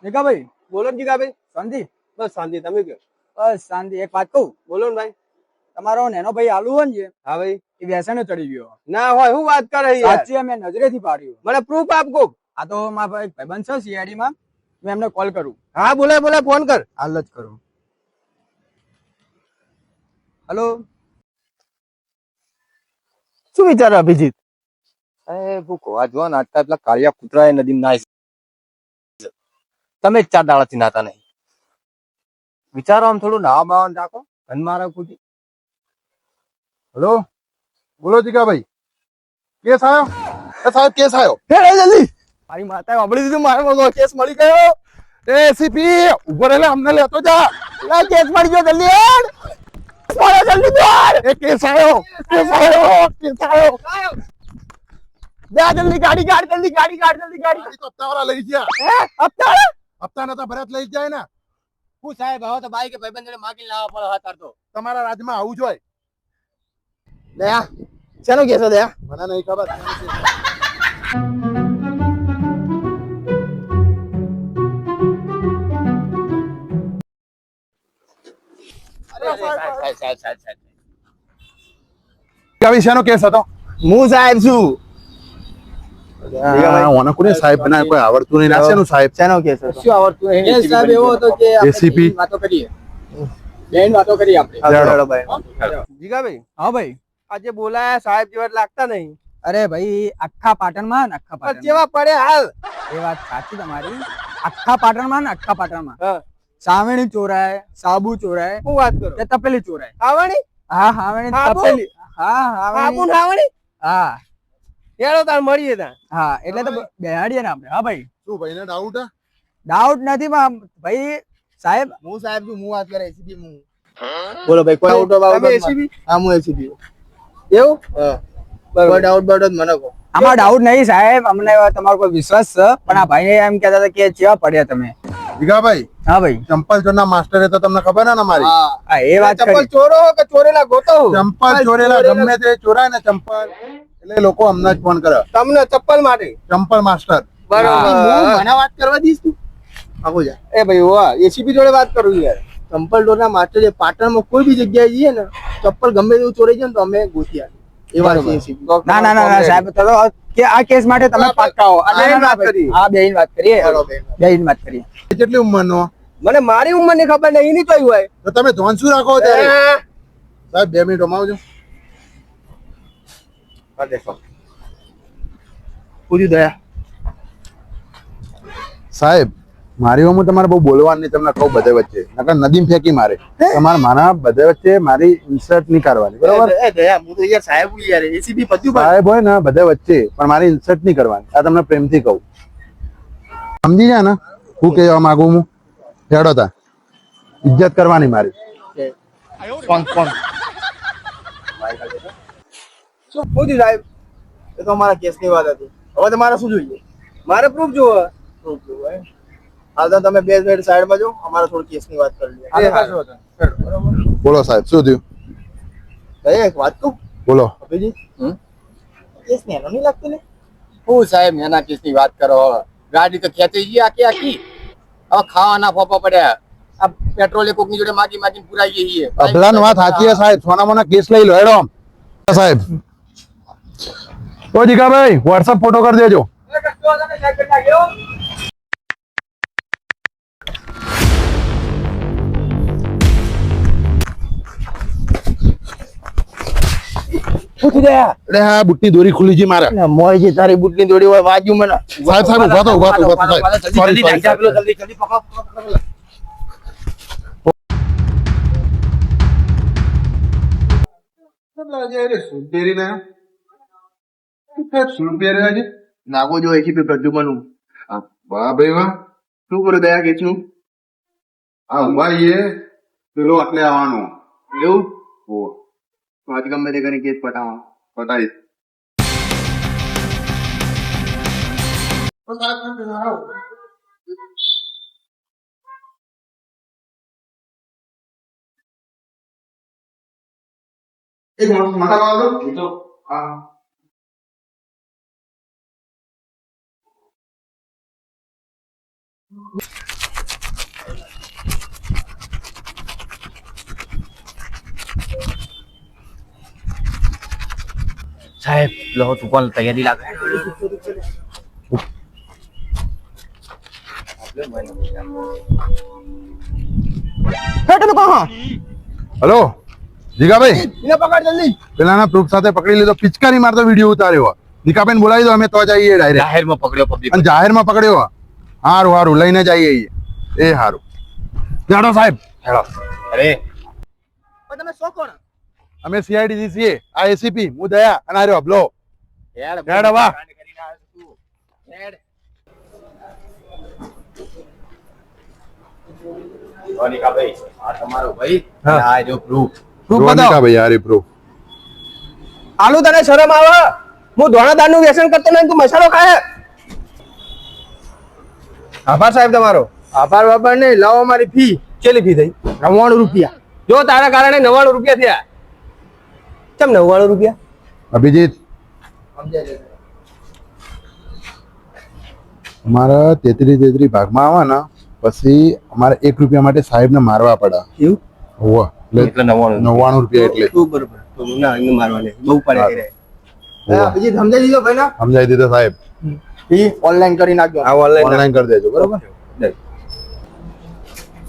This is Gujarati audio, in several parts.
જીગાભાઈ બોલો ને જીગાભાઈ. શાંતિ? બસ શાંતિ, તમે કહો. બસ શાંતિ. એક વાત કહું? બોલો ને ભાઈ. તમારો નેનો ભાઈ આલુ હોય ને જે, હા ભાઈ. એ વ્યસને ચડી ગયો. ના હોય, હું વાત કરે યાર. સાચી અમે નજરેથી પાડ્યું. મને પ્રૂફ આપકો. આ તો મારા ભાઈબંધ છે સીઆઈડી માં, મેં એમને કોલ કરું. હા બોલાય બોલાય, ફોન કર. હાલ જ કરું. હેલો. શું વિચાર અભિજીત? ભૂકો આ જો નાટકા પેલા કાળિયા કૂતરા નદી નાય તમે 4 દાડાથી નાતા નહીં. વિચારો આમ થોડું નાવા બાવા નાખો ઘન મારા કૂટી. હેલો, બોલો જીગાભાઈ. કેસ આવ્યો? સાહેબ કેસ આવ્યો. હેડે જલ્દી. મારી માતાએ વાપરી દીધું, મારો કેસ મળી ગયો. એસીપી ઉભો રહે, અમને લેતો જા. લા કેસ મળી ગયો, જલ્દી હેડ. મારો જલ્દી દોડ. એ કેસ આવ્યો, કેસ આવ્યો, કેસ આવ્યો. જા જલ્દી ગાડી કાઢ, જલ્દી ગાડી કાઢ, જલ્દી ગાડી. ગાડી તો હપ્તાવાળા લઈ ગયા. હે હપ્તા? હપ્તા નતા ભરત લઈ જાય ને. હું સાહેબ હવે તો બાઈક ભાઈબંધ જોડે માગીને લાવવા પડે હાથ તો. તમારા રાજમાં આવું જોઈએ. દયા શેનો કેસ છે દયા? મને નહીં ખબર. જીગાભાઈ શેનો કેસ હતો? હું સાહેબ છું. ઓને કોને સાહેબ બનાવે? કોઈ આવડતું નહીં. ના શેનું સાહેબ? શેનો કેસ હતો? શું આવડતું નહીં? કેસ સાહેબ એવો હતો કે આપણે ACP. વાતો કરીએ. બેન વાતો કરીએ આપણે. જીગાભાઈ, હા ભાઈ. આજે બોલાયા સાહેબ જેવા લાગતા નહીં. અરે ભાઈ આખા પાટણમાં ને આખા પણ પાટણમાં. જેવા પડે હાલ. એ વાત સાચી તમારી. આખા પાટણમાં ને આખા પાટણમાં હા. સાવેણી ચોરાય, સાબુ ચોરાય, હું વાત કરું. કે તપેલી ચોરાય. આવણી હા હાવેણી સાબુ? તપેલી. હા સાબુ હાવેણી. ને આવણી. હા હેડો તાર મળીએ ત્યાં. હા એટલે તો બેહાડીએ ને આપણે. હા ભાઈ શું ભાઈને ડાઉટ? ડાઉટ નથી ભાઈ સાહેબ. હું સાહેબ છું, હું વાત કરે એસીપી હું. બોલો ભાઈ કોઈ આઉટ તમે ACP? હા હું એસીપી. એવું? કોઈ ડાઉટ બાઉટ મને કહો. આમાં ડાઉટ નહીં સાહેબ, અમને તમારો કોઈ વિશ્વાસ છે, પણ આ ભાઈ એમ કહેતા હતા કે ચેવા પડ્યા તમે. જીગાભાઈ હા ભાઈ. ચંપલ ચોરના માસ્ટર તો તમને ખબર ને મારી. હા એ વાત ચપ્પલ કરી. ચોરો કે ચોરેલા ગોતો? ચંપલ ચોરેલા ગમે તે ચોરાય ને ચંપલ એટલે લોકો અમને જ ફોન કરે. તમને ચપ્પલ માટે. ચંપલ માસ્ટર. બરાબર. મને વાત કરવા દઈશ તું? આખો જા. એ ભાઈ વાહ, એસીપી જોડે વાત કરું યાર. ચંપલ ડોરના માસ્ટર જે પાટણમાં કોઈ બી જગ્યાએ જઈએ ને, ચપ્પલ ગમે તેવું ચોરાઈ જાય ને તો અમે ગોતી આવીએ. એ વાત છે ACP. ના ના ના સાહેબ, તો કે આ કેસ માટે તમે પાક્કા હો. બેન વાત કરીએ. હા બેન વાત કરીએ. બેન વાત કરીએ. કેટલી ઉંમરનો? મને મારી ઉંમર ની ખબર નહીં, એની કઈ હોય. તો તમે ધોન શું રાખો ત્યારે? સાહેબ 2 મિનિટ અમાવજો. પૂછ્યું દયા. સાહેબ મારી ઉંમર તમારે બહુ બોલવાનું નહીં, તમને કહું બધે વચ્ચે નકર નદીમ ફેંકી મારે. તમારે મારા બધે વચ્ચે મારી ઇન્સર્ટ નહીં કરવાની, બરોબર? એ દયા હું તો યાર સાહેબ હું યાર ACP બધું સાહેબ હોય ને બધે વચ્ચે, પણ મારી ઇન્સર્ટ નહીં કરવાની. આ તમને પ્રેમથી કહું, સમજી જાય ને હું કહેવા માંગુ હું? હેડો તા ઇજ્જત કરવાની મારી. કોણ કોણ શું પૂછ્યું સાહેબ? એ તો અમારા કેસની વાત હતી. હવે તમારે શું જોઈએ? મારે પ્રૂફ જોવે. પ્રૂફ જોવું એમ? હાલ તો તમે 2 મિનિટ સાઈડમાં જો, અમારે થોડી કેસની વાત કરી લઈએ. એ હારું. બરોબર. બોલો સાહેબ શું થયું? દયા એક વાત કહું બોલો. અભિજી, કેસ નેનો નહીં લાગતો ને? હું સાહેબ એના કેસની વાત કરો. ગાડી તો ખેંચી ગઈ આખી આખી. હવે ખાવાના ફોફા પડ્યા. આ પેટ્રોલ કોકની જોડે માગી માગીને પુરાઈ ગઈ છે. અભલાન વાત સાચી છે સાહેબ. સોના મોના કેસ લઈ લો. હેડો સાહેબ. ઓ જીગાભાઈ વોટ્સઅપ ફોટો કરી દેજો. પૂછી દયા. અરે હા બુટ્ટી દોરી ખુલી છે મારે. મોયજી તારી બુટની જોડી હોય વાજ્યું મને. સાહેબ સાહેબ ઉભા તો ઉભા તો ઉભા તો સાહેબ. સોરી સોરી સાહેબ. જલ્દી પકડો. નાગો જો ACP પ્રદ્યુમન. વાહ ભાઈ વાહ. શું કરું દયા કેસનું? આ ઉભાઈ એ પેલો એટલે આવવાનો. એવું ઓ તો આજ ગમે તે કરીને કેસ પટાવો. પતાઈ. એક માથા વાળો તો હા સાહેબ લો તું કોણ તૈયારી લાગે હે તમે કહો હેલો જીગાભાઈ એને પકડ જલ્દી. પેલાના પ્રૂફ સાથે પકડી લીધો, પિચકારી મારતો વિડીયો ઉતાર્યો. નિકાબેન બોલાવી દો, અમે તો જઈએ ડાયરેક્ટ. જાહેરમાં પકડ્યો પબ્લિક અને જાહેરમાં પકડ્યો. હારું હારું લઈને જઈએ એ હારું. જાડો સાહેબ હેડો. અરે પણ તમે શો કોણ? અમે સીઆઈડી છીએ, આ એસીપી હું દયા અને આ રહ્યો અબલો. હેડ હવા. ભાઈ આ તમારો ભાઈ હા. અને આ જો પ્રૂફ પ્રૂફ જો બતાવો. નિકાભાઈ યાર એ પ્રૂફ. આલુ તને શરમ આવે? હું ધોળાદાર નું વ્યસન કરતો નહીં, તું મસાલો ખાય. આભાર સાહેબ તમારો. આભાર બાબર નહીં, લાવો અમારી ફી ચેલી ફી થઈ? 99 રૂપિયા. જો તારા કારણે 99 રૂપિયા થયા. કેમ 99 રૂપિયા? અભિજીત અમારા 33 ભાગમાં આવે ને પછી અમારે 1 રૂપિયા માટે સાહેબને મારવા પડે. એવું? હોવા એટલે 99 99 રૂપિયા એટલે તું બરોબર. તો ના એને મારવાને બહુ પડે કરે. હા, બીજી સમજાઈ દીધો ભાઈ ના. સમજાઈ દીધો સાહેબ. ફી ઓનલાઈન કરી નાખજો. આ ઓનલાઈન ઓનલાઈન કરી દેજો બરોબર.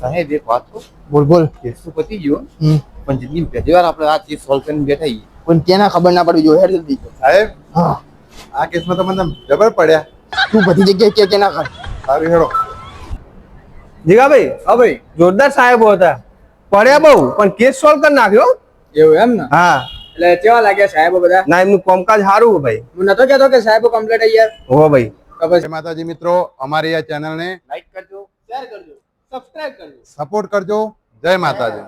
સાહેબ એક વાત તો બોલ બોલ. કેસ તો પતી ગયો હમ. પણ જેટલી પહેલી વાર આપણે આ ચીજ સોલ્વ કરીને બેઠા છીએ પણ કેના ખબર ના પડવી જોઈએ. હેડ જલ્દી. સાહેબ હા, આ કેસમાં તો મને જબર પડ્યા. તું બધી જગ્યાએ કે ના કર. સારું હેડો. જીગાભાઈ, હા ભાઈ, જોરદાર સાહેબો હતા. પડ્યા બહુ પણ કેસ સોલ્વ કરી નાખ્યો. એવું એમ ને હા, એટલે કેવા લાગ્યા સાહેબો બધા ના એમનું કામકાજ સારું ભાઈ. હું નતો કહેતો કે સાહેબો કમ્પ્લીટ યાર હો ભાઈ. તો બસ જય માતાજી મિત્રો, અમારી આ ચેનલને લાઈક કરજો શેર કરજો, સબસ્ક્રાઇબ કરજો. સપોર્ટ કરજો. જય માતાજી.